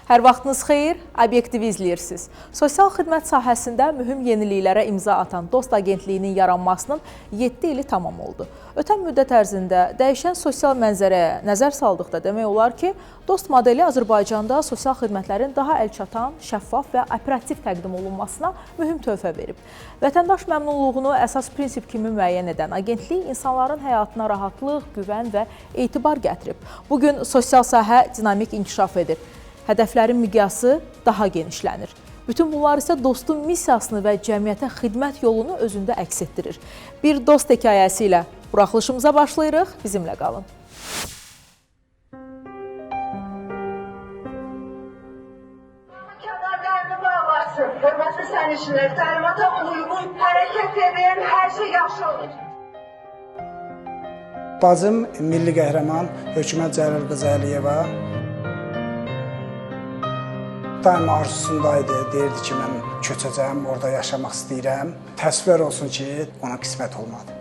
Hər vaxtınız xeyir, obyektivi izləyirsiniz. Sosial xidmət sahəsində mühüm yeniliklərə imza atan Dost Agentliyinin yaranmasının 7 ili tamam oldu. Ötən müddət ərzində dəyişən sosial mənzərəyə nəzər saldıqda demək olar ki, Dost modeli Azərbaycanda sosial xidmətlərin daha əlçatan, şəffaf və operativ təqdim olunmasına mühüm töhfə verib. Vətəndaş məmnunluğunu əsas prinsip kimi müəyyən edən agentlik insanların həyatına rahatlıq, güvən və etibar gətirib. Bugün sosial sahə dinamik inkişaf edir. Hədəflərin miqyası daha genişlənir. Bütün bunlar isə dostun missiyasını və cəmiyyətə xidmət yolunu özündə əks etdirir. Bir dost hekayəsi ilə buraxılışımıza başlayırıq, bizimlə qalın. Kənarlarını bağlarsın, hörmətli sərnişinlər, təlimata uyğun hərəkət edin, hər şey yaxşı olur. Bacım milli qəhrəman Hökumət Cəlil qızı Əliyeva daim arzusundaydı, deyirdi ki, mən köçəcəm, orada yaşamaq istəyirəm. Təəssüflər olsun ki, ona qismət olmadı.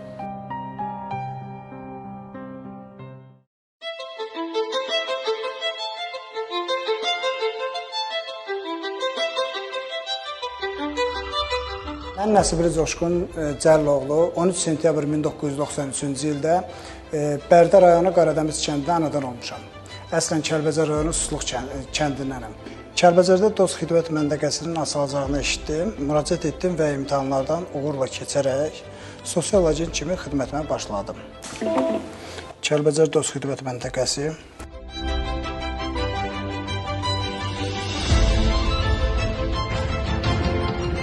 Mən Nəsibli Coşqun Cəlloğlu 13 sentyabr 1993-cü ildə Bərdə rayonu Qaradəmiz kəndində anadan olmuşam. Əslən Kəlbəcər rayonu Susluq kəndindənəm. Kəlbəcərdə Dost Xidmət məntəqəsinin açılacağını eşitdim, müraciət etdim və imtahanlardan uğurla keçərək sosial agent kimi xidmətimə başladım. Kəlbəcər Dost Xidmət məntəqəsi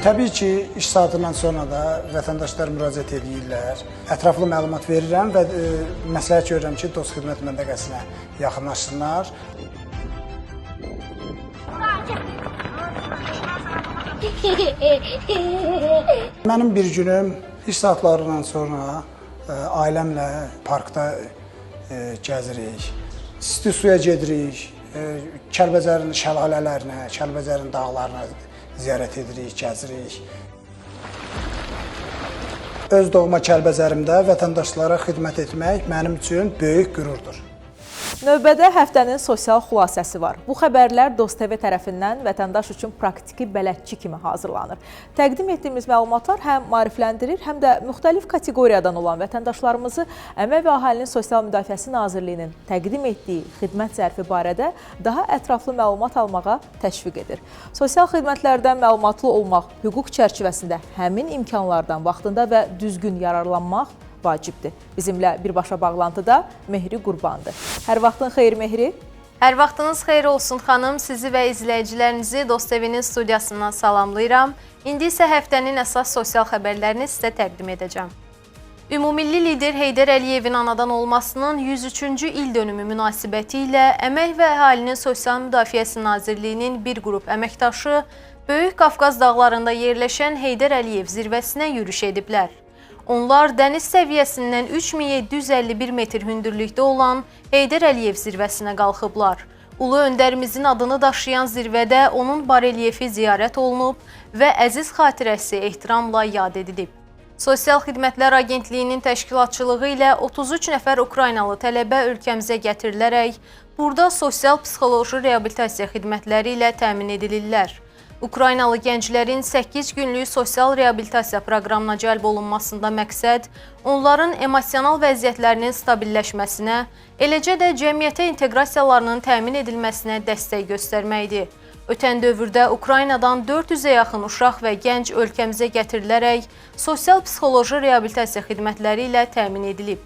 Təbii ki, iş saatından sonra da vətəndaşlar müraciət edirlər. Ətraflı məlumat verirəm və məsləhət görürəm ki, Dost Xidmət məntəqəsinə yaxınlaşsınlar. Mənim bir günüm iş saatlarından sonra ailəmlə parkda gəzirik, isti suya gedirik, Kəlbəcərin şəlalələrinə, Kəlbəcərin dağlarına ziyarət edirik, gəzirik. Öz doğma Kəlbəcərimdə vətəndaşlara xidmət etmək mənim üçün böyük qürurdur. Növbədə həftənin sosial xülasəsi var. Bu xəbərlər Dost TV tərəfindən vətəndaş üçün praktiki bələdçi kimi hazırlanır. Təqdim etdiyimiz məlumatlar həm maarifləndirir, həm də müxtəlif kateqoriyadan olan vətəndaşlarımızı Əmək və Əhalinin Sosial Müdafiəsi Nazirliyinin təqdim etdiyi xidmət zərfi barədə daha ətraflı məlumat almağa təşviq edir. Sosial xidmətlərdən məlumatlı olmaq, hüquq çərçivəsində həmin imkanlardan vaxtında və düzgün yararlanmaq vacibdir. Bizimlə birbaşa bağlantıda Mehri Qurbandır. Hər vaxtın xeyir Mehri. Hər vaxtınız xeyir olsun xanım. Sizi və izləyicilərinizi Dost TV-nin studiyasından salamlayıram. İndi isə həftənin əsas sosial xəbərlərini sizə təqdim edəcəm. Ümumilli lider Heydər Əliyevin anadan olmasının 103-cü il dönümü münasibəti ilə Əmək və Əhalinin Sosial Müdafiəsi Nazirliyinin bir qrup əməkdaşı Böyük Qafqaz dağlarında yerləşən Heydər Əliyev zirvəsinə yürüş ediblər. Onlar dəniz səviyyəsindən 3751 metr hündürlükdə olan Heydər Əliyev zirvəsinə qalxıblar. Ulu öndərimizin adını daşıyan zirvədə onun barelyefi ziyarət olunub və əziz xatirəsi ehtiramla yad edilib. Sosial Xidmətlər Agentliyinin təşkilatçılığı ilə 33 nəfər Ukraynalı tələbə ölkəmizə gətirilərək, burada sosial-psixoloji reabilitasiya xidmətləri ilə təmin edilirlər. Ukraynalı gənclərin 8 günlük sosial reabilitasiya proqramına cəlb olunmasında məqsəd onların emosional vəziyyətlərinin stabilləşməsinə, eləcə də cəmiyyətə inteqrasiyalarının təmin edilməsinə dəstək göstərməkdir. Ötən dövrdə Ukraynadan 400-ə yaxın uşaq və gənc ölkəmizə gətirilərək sosial-psixoloji reabilitasiya xidmətləri ilə təmin edilib.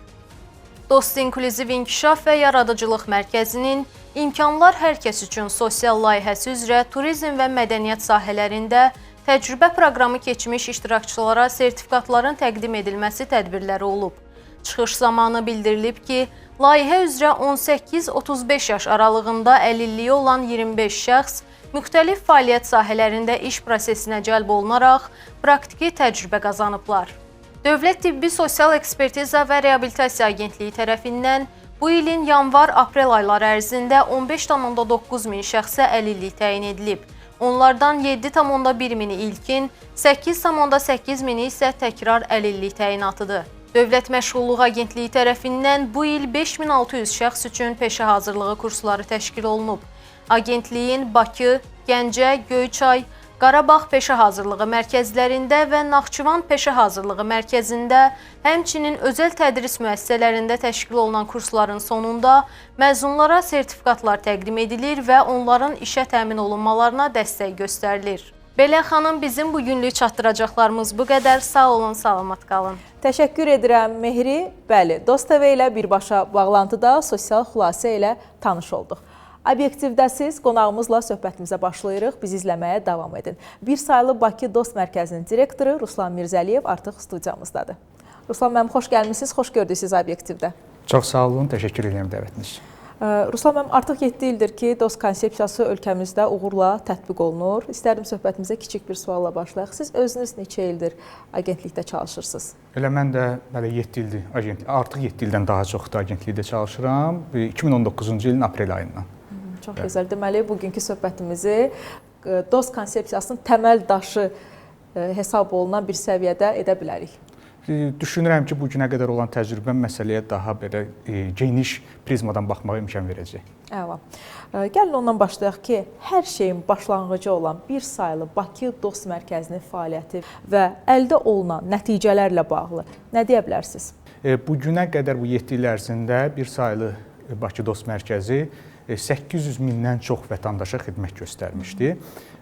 Dost İnklüziv İnkişaf və Yaradıcılıq Mərkəzinin İmkanlar Hər Kəs üçün sosial layihəsi üzrə turizm və mədəniyyət sahələrində təcrübə proqramı keçmiş iştirakçılara sertifikatların təqdim edilməsi tədbirləri olub. Çıxış zamanı bildirilib ki, layihə üzrə 18-35 yaş aralığında əlilliyi olan 25 şəxs müxtəlif fəaliyyət sahələrində iş prosesinə cəlb olunaraq praktiki təcrübə qazanıblar. Dövlət Tibbi Sosial Ekspertiza və Reabilitasiya Agentliyi tərəfindən bu ilin yanvar-aprel ayları ərzində 15,9 min şəxsə əlillik təyin edilib. Onlardan 7,1 mini ilkin, 8,8 mini isə təkrar əlillik təyinatıdır. Dövlət Məşğulluq Agentliyi tərəfindən bu il 5600 şəxs üçün peşə hazırlığı kursları təşkil olunub. Agentliyin Bakı, Gəncə, Göyçay, Qarabağ Peşə Hazırlığı mərkəzlərində və Naxçıvan Peşə Hazırlığı mərkəzində, həmçinin özəl tədris müəssisələrində təşkil olunan kursların sonunda məzunlara sertifikatlar təqdim edilir və onların işə təmin olunmalarına dəstək göstərilir. Belə xanım, bizim bugünlük çatdıracaqlarımız bu qədər. Sağ olun, salamat qalın. Təşəkkür edirəm Mehri. Bəli, Dost TV ilə birbaşa bağlantıda sosial xülasə ilə tanış olduq. Obyektivdəsiz qonağımızla söhbətimizə başlayırıq. Bizi izləməyə davam edin. Bir sayılı Bakı Dost Mərkəzinin direktoru Ruslan Mirzəliyev artıq studiyamızdadır. Ruslan müəllim, xoş gəlmişsiniz, xoş gördük siz obyektivdə. Çox sağ olun, təşəkkür edirəm dəvətiniz üçün. Ruslan müəllim, artıq 7 ildir ki, Dost konsepsiyası ölkəmizdə uğurla tətbiq olunur. İstərdim söhbətimizə kiçik bir sualla başlayaq. Siz özünüz neçə ildir agentlikdə çalışırsınız? Elə mən də belə 7 ildir, artıq 7 ildən daha çoxdur agentlikdə çalışıram. 2019-cu ilin aprel ayından. Çox gözəl. Deməli, bugünkü söhbətimizi Dost konsepsiyasının təməl daşı hesab olunan bir səviyyədə edə bilərik. Düşünürəm ki, bu günə qədər olan təcrübəm məsələyə daha belə geniş prizmadan baxmağa imkan verəcək. Əla. Gəlin ondan başlayaq ki, hər şeyin başlanğıcı olan bir sayılı Bakı Dost Mərkəzinin fəaliyyəti və əldə olunan nəticələrlə bağlı nə deyə bilərsiniz? Bu günə qədər bu 7 il ərzində bir sayılı Bakı Dost Mərkəzi 800 mindən çox vətəndaşa xidmət göstərmişdi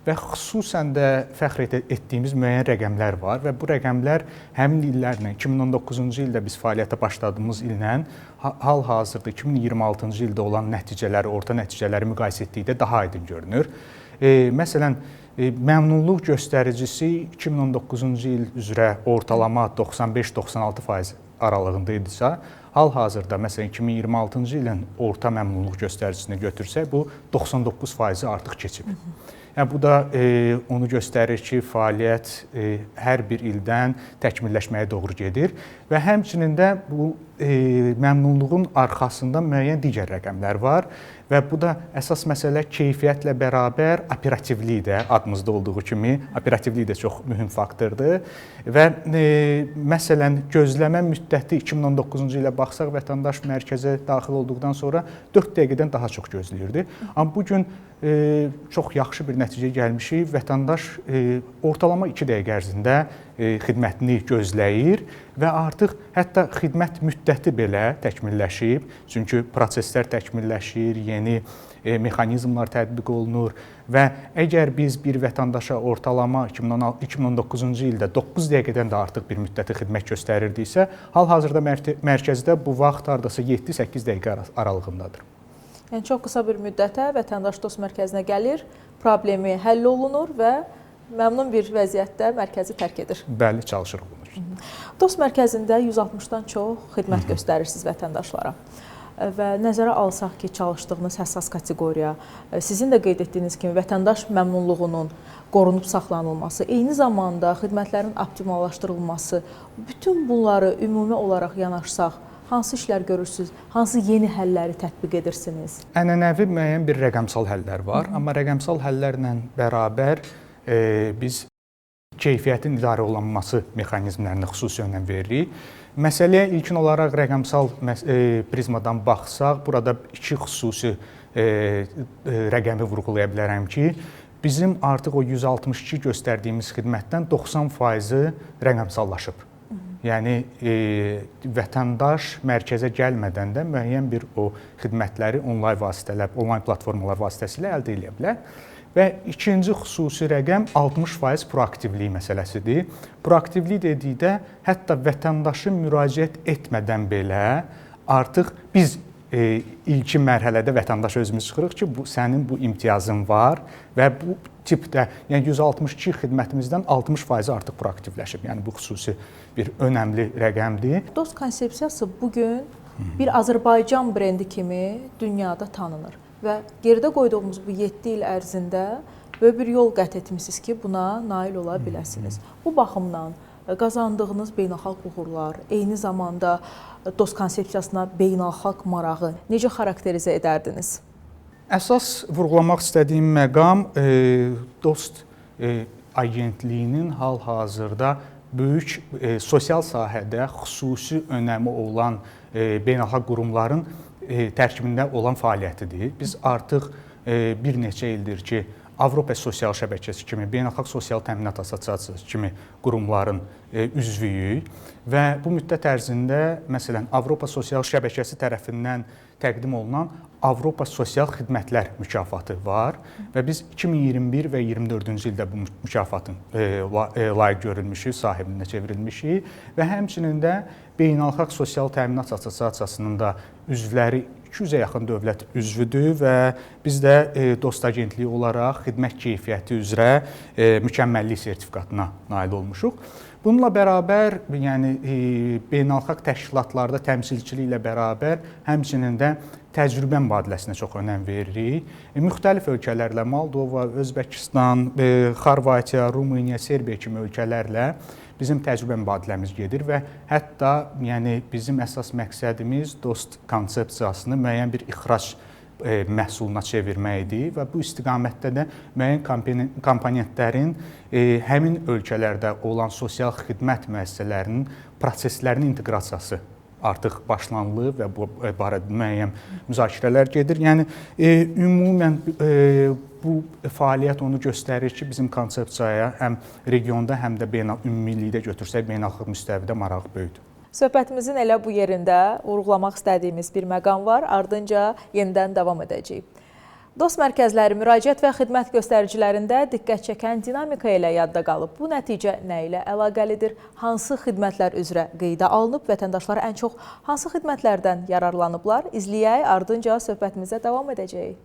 və xüsusən də fəxr etdiyimiz müəyyən rəqəmlər var və bu rəqəmlər həmin illərlə 2019-cu ildə biz fəaliyyətə başladığımız illə hal-hazırda 2026-cı ildə olan nəticələri, orta nəticələri müqayisə etdikdə daha aydın görünür. Məsələn, məmnunluq göstəricisi 2019-cu il üzrə ortalama 95-96% aralığında idisə, hal-hazırda məsələn 2026-cı ilin orta məmnunluq göstəricisini götürsək, bu 99% artıq keçib. Yəni, bu da onu göstərir ki, fəaliyyət hər bir ildən təkmilləşməyə doğru gedir və həmçinin də bu məmnunluğun arxasında müəyyən digər rəqəmlər var və bu da əsas məsələ keyfiyyətlə bərabər operativlik də adımızda olduğu kimi operativlik də çox mühüm faktordur və məsələn gözləmə müddəti 2019-cu ilə baxsaq vətəndaş mərkəzə daxil olduqdan sonra 4 dəqiqədən daha çox gözləyirdi. Amma bu gün çox yaxşı bir nəticəyə gəlmişik. Vətəndaş ortalama 2 dəqiqə ərzində xidmətini gözləyir və artıq hətta xidmət müddəti belə təkmilləşib. Çünki proseslər təkmilləşir, yeni mexanizmlar tətbiq olunur və əgər biz bir vətəndaşa ortalama 2019-cu ildə 9 dəqiqədən də artıq bir müddəti xidmət göstərirdiksə, hal-hazırda mərkəzdə bu vaxt hardasa 7-8 dəqiqə aralığındadır. Yəni, çox qısa bir müddətə vətəndaş Dost Mərkəzinə gəlir, problemi həll olunur və məmnun bir vəziyyətdə mərkəzi tərk edir. Bəli, çalışırıq bunu. Dost Mərkəzində 160-dan çox xidmət göstərirsiniz vətəndaşlara. Və nəzərə alsaq ki, çalışdığınız həssas kateqoriya, sizin də qeyd etdiyiniz kimi vətəndaş məmnunluğunun qorunub saxlanılması, eyni zamanda xidmətlərin optimallaşdırılması, bütün bunları ümumi olaraq yanaşsaq, hansı işlər görürsünüz, hansı yeni həlləri tətbiq edirsiniz? Ənənəvi müəyyən bir rəqəmsal həllər var, amma rəqəmsal həllərlə bərabər biz keyfiyyətin idarə olunması mexanizmlərinə xüsusi önəm veririk. Məsələyə ilkin olaraq rəqəmsal prizmadan baxsaq, burada 2 xüsusi rəqəmi vurğulaya bilərəm ki, bizim artıq o 162 göstərdiyimiz xidmətdən 90%-i rəqəmsallaşıb. Yəni, vətəndaş mərkəzə gəlmədən də müəyyən bir o xidmətləri onlayn platformalar vasitəsilə əldə edə bilər. Və ikinci xüsusi rəqəm 60% proaktivlik məsələsidir. Proaktivlik dedikdə hətta vətəndaşın müraciət etmədən belə artıq biz ilkin mərhələdə vətəndaş özümüz çıxırıq ki, sənin bu imtiyazın var və bu tipdə, yəni 162 xidmətimizdən 60% artıq proaktivləşib. Yəni bu xüsusi bir önəmli rəqəmdir. Dost konsepsiyası bugün bir Azərbaycan brendi kimi dünyada tanınır və geridə qoyduğumuz bu 7 il ərzində böyük bir yol qət etmisiniz ki, buna nail ola biləsiniz. Bu baxımdan qazandığınız beynəlxalq uğurlar, eyni zamanda Dost konsepsiyasına beynəlxalq marağı necə xarakterizə edərdiniz? Əsas vurğulamaq istədiyim məqam Dost agentliyinin hal-hazırda böyük sosial sahədə xüsusi önəmi olan beynəlxalq qurumların tərkibində olan fəaliyyətidir. Biz artıq bir neçə ildir ki, Avropa Sosial Şəbəkəsi kimi, Beynəlxalq Sosial Təminat Assosiasiyası kimi qurumların üzvüyük və bu müddət ərzində məsələn Avropa Sosial Şəbəkəsi tərəfindən təqdim olunan Avropa Sosial Xidmətlər mükafatı var və biz 2021 və 2024-cü ildə bu mükafatın layiq görülmüşük, sahibinə çevrilmişik və həmçinin də Beynəlxalq Sosial Təminat Assosiasiyasının da üzvləri 200-ə yaxın dövlət üzvüdür və biz də Dost Agentliyi olaraq xidmət keyfiyyəti üzrə mükəmməllik sertifikatına nail olmuşuq. Bununla bərabər, yəni beynəlxalq təşkilatlarda təmsilçiliklə bərabər, həmçinin də təcrübə mübadiləsinə çox önəm veririk. Müxtəlif ölkələrlə, Moldova, Özbəkistan, Xorvatiya, Rumıniya, Serbiya kimi ölkələrlə bizim təcrübə mübadiləmiz gedir və hətta yəni bizim əsas məqsədimiz Dost konsepsiyasını müəyyən bir ixrac məhsuluna çevirməkdir və bu istiqamətdə də müəyyən komponentlərin həmin ölkələrdə olan sosial xidmət müəssisələrinin proseslərinin inteqrasiyası artıq başlanılıb və bu barədə müəyyən müzakirələr gedir. Yəni ümumən bu fəaliyyət onu göstərir ki, bizim konsepsiyaya həm regionda, həm də ümumilikdə götürsək beynəlxalq müstəvidə marağı böyükdür. Söhbətimizin elə bu yerində vurğulamaq istədiyimiz bir məqam var, ardınca yenidən davam edəcəyik. Dost mərkəzləri müraciət və xidmət göstəricilərində diqqət çəkən dinamika ilə yadda qalıb. Bu nəticə nə ilə əlaqəlidir? Hansı xidmətlər üzrə qeydə alınıb? Vətəndaşlar ən çox hansı xidmətlərdən yararlanıblar? İzləyək, ardınca söhbətimizə davam edəcəyik.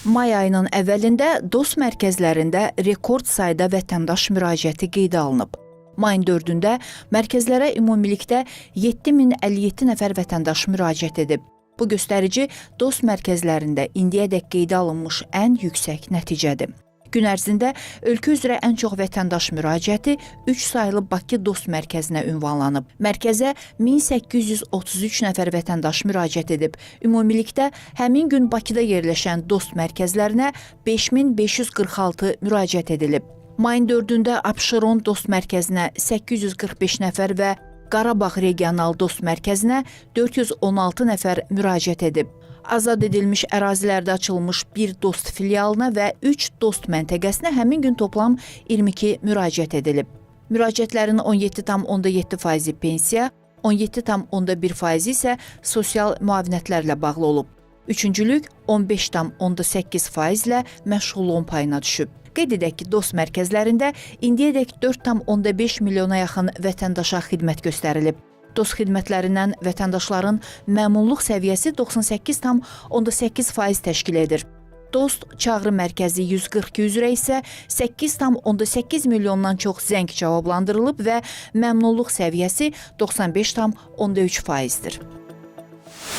May ayının əvvəlində Dost mərkəzlərində rekord sayda vətəndaş müraciəti qeydə alınıb. Mayın 4-də mərkəzlərə ümumilikdə 7057 nəfər vətəndaş müraciət edib. Bu göstərici Dost mərkəzlərində indiyədək qeydə alınmış ən yüksək nəticədir. Gün ərzində ölkə üzrə ən çox vətəndaş müraciəti 3 saylı Bakı Dost mərkəzinə ünvanlanıb. Mərkəzə 1833 nəfər vətəndaş müraciət edib. Ümumilikdə həmin gün Bakıda yerləşən Dost mərkəzlərinə 5546 müraciət edilib. Mayın 4-də Abşeron Dost mərkəzinə 845 nəfər və Qarabağ Regional Dost mərkəzinə 416 nəfər müraciət edib. Azad edilmiş ərazilərdə açılmış bir Dost filialına və 3 Dost məntəqəsinə həmin gün toplam 22 müraciət edilib. Müraciətlərin 17,7% pensiya, 17,1% isə sosial müavinətlərlə bağlı olub. Üçüncülük 15,8% ilə məşğulluğun payına düşüb. Qeyd edək ki, Dost mərkəzlərində indiyədək 4,5 milyona yaxın vətəndaşa xidmət göstərilib. Dost xidmətlərindən vətəndaşların məmnunluq səviyyəsi 98,8% təşkil edir. Dost çağrı mərkəzi 142 üzrə isə 8,8 milyondan çox zəng cavablandırılıb və məmnunluq səviyyəsi 95,3%-dir.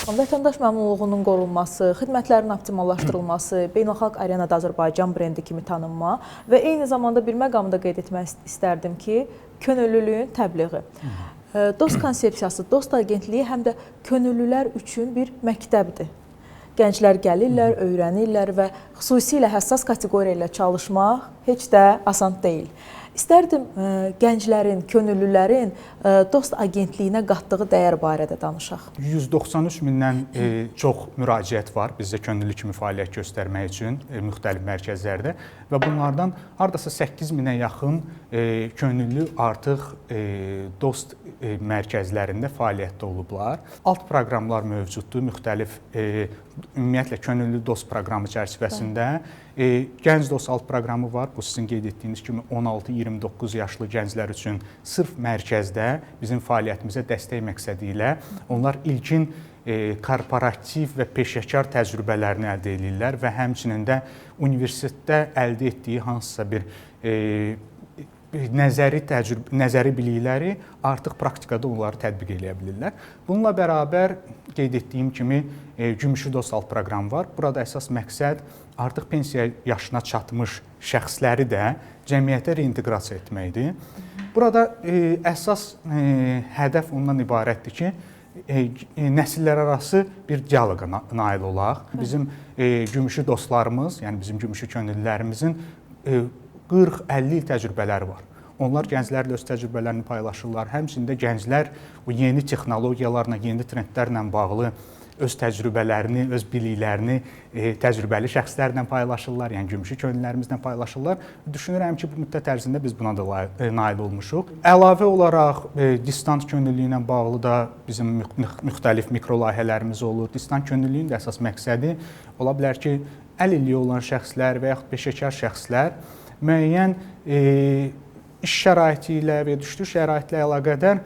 Vətəndaş məmnunluğunun qorunması, xidmətlərin optimallaşdırılması, beynəlxalq arenada Azərbaycan brendi kimi tanınma və eyni zamanda bir məqamı da qeyd etmək istərdim ki, könüllülüyün təbliği. Dost konsepsiyası, Dost Agentliyi həm də könüllülər üçün bir məktəbdir. Gənclər gəlirlər, öyrənirlər və xüsusilə həssas kateqoriya ilə çalışmaq heç də asan deyil. İstərdim gənclərin, könüllülərin Dost Agentliyinə qatdığı dəyər barədə danışaq. 193 mindən çox müraciət var bizdə könüllü kimi fəaliyyət göstərmək üçün müxtəlif mərkəzlərdə və bunlardan hardasa 8 minə yaxın könüllü artıq Dost mərkəzlərində fəaliyyətdə olublar. Alt proqramlar mövcuddur, müxtəlif ümumiyyətlə könüllü Dost proqramı çərçivəsində Gənc Dost alt proqramı var. Bu sizin qeyd etdiyiniz kimi 16-29 yaşlı gənclər üçün sırf mərkəzdə bizim fəaliyyətimizə dəstək məqsədi ilə onlar ilkin korporativ və peşəkar təcrübələrini əldə edirlər və həmçinin də universitetdə əldə etdiyi hansısa bir nəzəri bilikləri artıq praktikada onları tətbiq edə bilirlər. Bununla bərabər qeyd etdiyim kimi Gümüşü Dost alt proqramı var. Burada əsas məqsəd artıq pensiya yaşına çatmış şəxsləri də cəmiyyətə reinteqrasiya etməkdir. Burada əsas hədəf ondan ibarətdir ki, nəsillərarası bir dialoqa nail olaq. Bizim Gümüşü dostlarımız, yəni bizim Gümüşü könüllülərimizin 40-50 il təcrübələri var. Onlar gənclərlə öz təcrübələrini paylaşırlar. Həmçində gənclər bu yeni texnologiyalarla, yeni trendlərlə bağlı öz təcrübələrini, öz biliklərini təcrübəli şəxslərlə paylaşırlar, yəni gümüşü könüllərimizlə paylaşırlar. Düşünürəm ki, bu müddət ərzində biz buna da nail olmuşuq. Əlavə olaraq distant könüllüyü ilə bağlı da bizim müxtəlif mikrolayihələrimiz olur. Distant könüllüyün də əsas məqsədi ola bilər ki, əlilliyi olan şəxslər və yaxud peşəkar şəxslər müəyyən iş şəraiti ilə və düşdüyü şəraitlə əlaqədar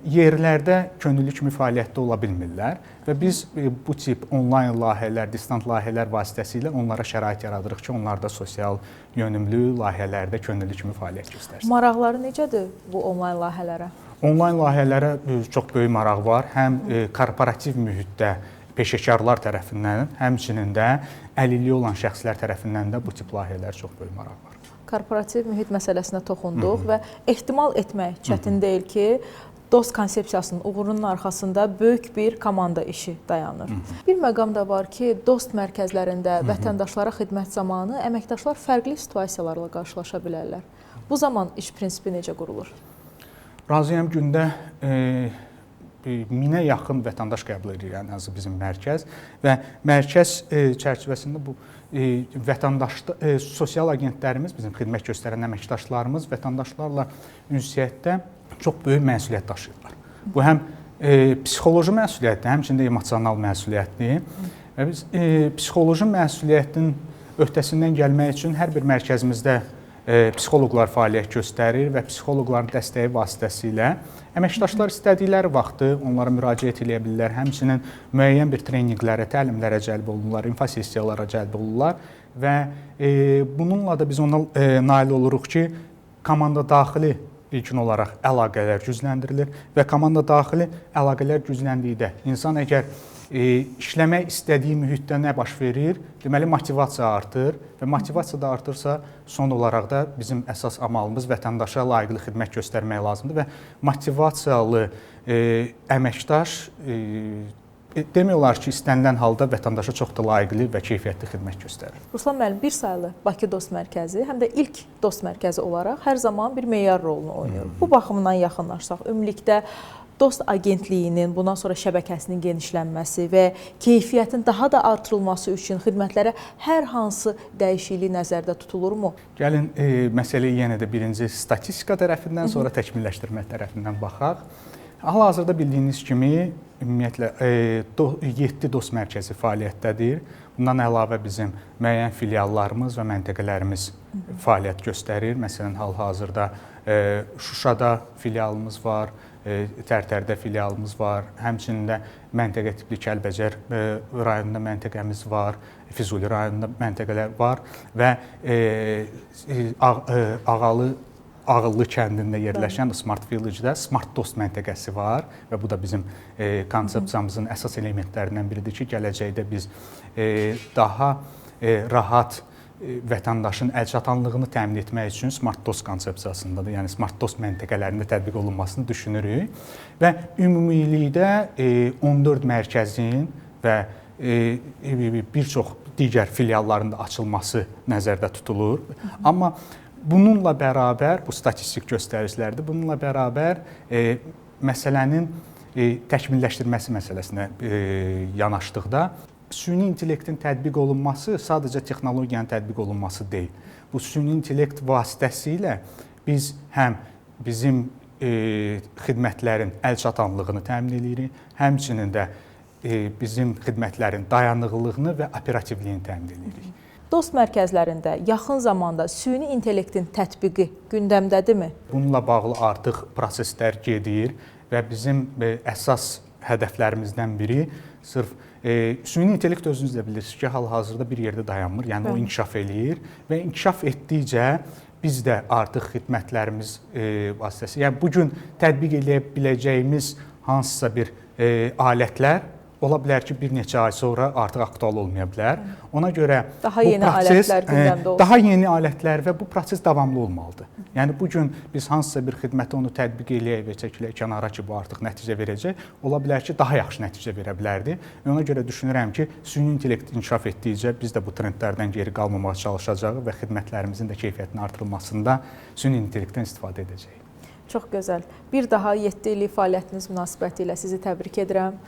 yerlərdə könüllü kimi fəaliyyətdə ola bilmirlər və biz bu tip onlayn layihələr, distant layihələr vasitəsilə onlara şərait yaradırıq ki, onlar da sosial yönümlü layihələrdə könüllü kimi fəaliyyət göstərsin. Maraqları necədir bu onlayn layihələrə? Onlayn layihələrə çox böyük maraq var. Həm korporativ mühitdə peşəkarlar tərəfindən, həmçinin də əlilliyi olan şəxslər tərəfindən də bu tip layihələr çox böyük maraq var. Korporativ mühit məsələsinə toxunduq və ehtimal etmək çətin deyil ki, DOST konsepsiyasının uğurunun arxasında böyük bir komanda işi dayanır. Bir məqam da var ki, DOST mərkəzlərində vətəndaşlara xidmət zamanı əməkdaşlar fərqli situasiyalarla qarşılaşa bilərlər. Bu zaman iş prinsipi necə qurulur? Razıyam, gündə 1000-ə yaxın vətəndaş qəbul edir, ən azı bizim mərkəz və mərkəz çərçivəsində bu sosial agentlərimiz, bizim xidmət göstərən əməkdaşlarımız vətəndaşlarla ünsiyyətdə çox böyük məsuliyyət daşıyırlar. Bu həm psixoloji məsuliyyətdir, həmçinin də emosional məsuliyyətdir. Və biz psixoloji məsuliyyətin öhdəsindən gəlmək üçün hər bir mərkəzimizdə psixoloqlar fəaliyyət göstərir və psixoloqların dəstəyi vasitəsilə əməkdaşlar istədikləri vaxtı onlara müraciət edə bilirlər. Həmçinin müəyyən bir treninqlərə, təlimlərə cəlb olunurlar, infosessiyalara cəlb olunurlar və bununla da biz ona nail oluruq ki, komanda daxili ilkin olaraq əlaqələr gücləndirilir və komanda daxili əlaqələr gücləndikdə insan əgər işləmək istədiyi mühitdə nə baş verir, deməli motivasiya artır və motivasiya da artırsa, son olaraq da bizim əsas amalımız vətəndaşa layiqli xidmət göstərmək lazımdır və motivasiyalı əməkdaş demək olar ki, istənilən halda vətəndaşa çox da layiqli və keyfiyyətli xidmət göstərir. Ruslan müəllim, bir sayılı Bakı DOST mərkəzi həm də ilk DOST mərkəzi olaraq hər zaman bir meyar rolunu oynayır. Bu baxımdan yaxınlaşsaq, ümumilikdə DOST agentliyinin bundan sonra şəbəkəsinin genişlənməsi və keyfiyyətin daha da artırılması üçün xidmətlərə hər hansı dəyişiklik nəzərdə tutulurmu? Gəlin məsələyə yenə də birinci statistika tərəfindən, sonra təkmilləşdirmə tərəfindən baxaq. Hal-hazırda bildiyiniz kimi ümumiyyətlə 7 DOST mərkəzi fəaliyyətdədir. Bundan əlavə bizim müəyyən filiallarımız və məntəqələrimiz fəaliyyət göstərir. Məsələn, hal-hazırda Şuşada filialımız var, Tərtərdə filialımız var, həmçinin də məntəqə tipli Kəlbəcər rayonunda məntəqəmiz var, Füzuli rayonunda məntəqələr var və Ağıllı kəndində yerləşən Smart Village-də Smart DOST məntəqəsi var və bu da bizim konsepsiyamızın əsas elementlərindən biridir ki, gələcəkdə biz daha rahat vətəndaşın əlçatanlığını təmin etmək üçün Smart DOST konsepsiyasındadır, yəni Smart DOST məntəqələrində tətbiq olunmasını düşünürük və ümumilikdə 14 mərkəzin və bir çox digər filialların da açılması nəzərdə tutulur. Amma bununla bərabər, bu statistik göstəricilərdir, bununla bərabər məsələnin təkmilləşdirməsi məsələsinə yanaşdıqda süni intellektin tətbiq olunması sadəcə texnologiyanın tətbiq olunması deyil. Bu süni intellekt vasitəsilə biz həm bizim xidmətlərin əlçatanlığını təmin edirik, həmçinin də bizim xidmətlərin dayanıqlılığını və operativliyini təmin edirik. DOST mərkəzlərində yaxın zamanda süni intellektin tətbiqi gündəmdədirmi? Bununla bağlı artıq proseslər gedir və bizim əsas hədəflərimizdən biri sırf süni intellekt özünüz də bilirsiniz ki, hal-hazırda bir yerdə dayanmır, yəni o inkişaf eləyir və inkişaf etdikcə biz də artıq xidmətlərimiz vasitəsilə, yəni bugün tətbiq edə biləcəyimiz hansısa bir alətlər ola bilər ki, bir neçə ay sonra artıq aktual olmaya bilər. Ona görə daha yeni alətlər gündəmdə olsun. Daha yeni alətlər və bu proses davamlı olmalıdır. Yəni bugün biz hansısa bir xidməti onu tətbiq eləyək və çəkilək kənara ki, bu artıq nəticə verəcək, ola bilər ki, daha yaxşı nəticə verə bilərdi. Ona görə düşünürəm ki, süni intellekt inkişaf etdikcə biz də bu trendlərdən geri qalmamağa çalışacağıq və xidmətlərimizin də keyfiyyətinin artırılmasında süni intellektdən istifadə edəcəyik. Çox gözəl. Bir daha 7 illik fəaliyyətiniz münasibətilə sizi təbrik edirəm.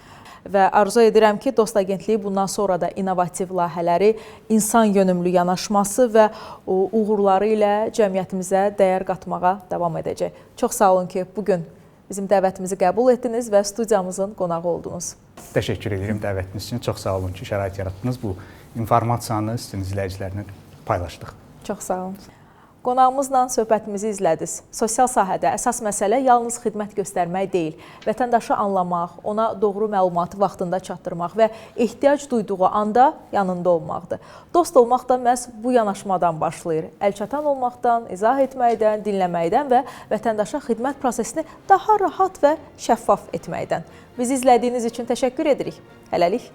və arzu edirəm ki, Dost Agentliyi bundan sonra da innovativ layihələri, insan yönümlü yanaşması və uğurları ilə cəmiyyətimizə dəyər qatmağa davam edəcək. Çox sağ olun ki, bugün bizim dəvətimizi qəbul etdiniz və studiyamızın qonağı oldunuz. Təşəkkür edirəm dəvətiniz üçün. Çox sağ olun ki, şərait yaratdınız. Bu informasiyanı sizin izləyicilərlə paylaşdıq. Çox sağ olun. Qonağımızla söhbətimizi izlədiniz. Sosial sahədə əsas məsələ yalnız xidmət göstərmək deyil, vətəndaşı anlamaq, ona doğru məlumatı vaxtında çatdırmaq və ehtiyac duyduğu anda yanında olmaqdır. Dost olmaq da məhz bu yanaşmadan başlayır. Əlçatan olmaqdan, izah etməkdən, dinləməkdən və vətəndaşa xidmət prosesini daha rahat və şəffaf etməkdən. Bizi izlədiyiniz üçün təşəkkür edirik. Hələlik.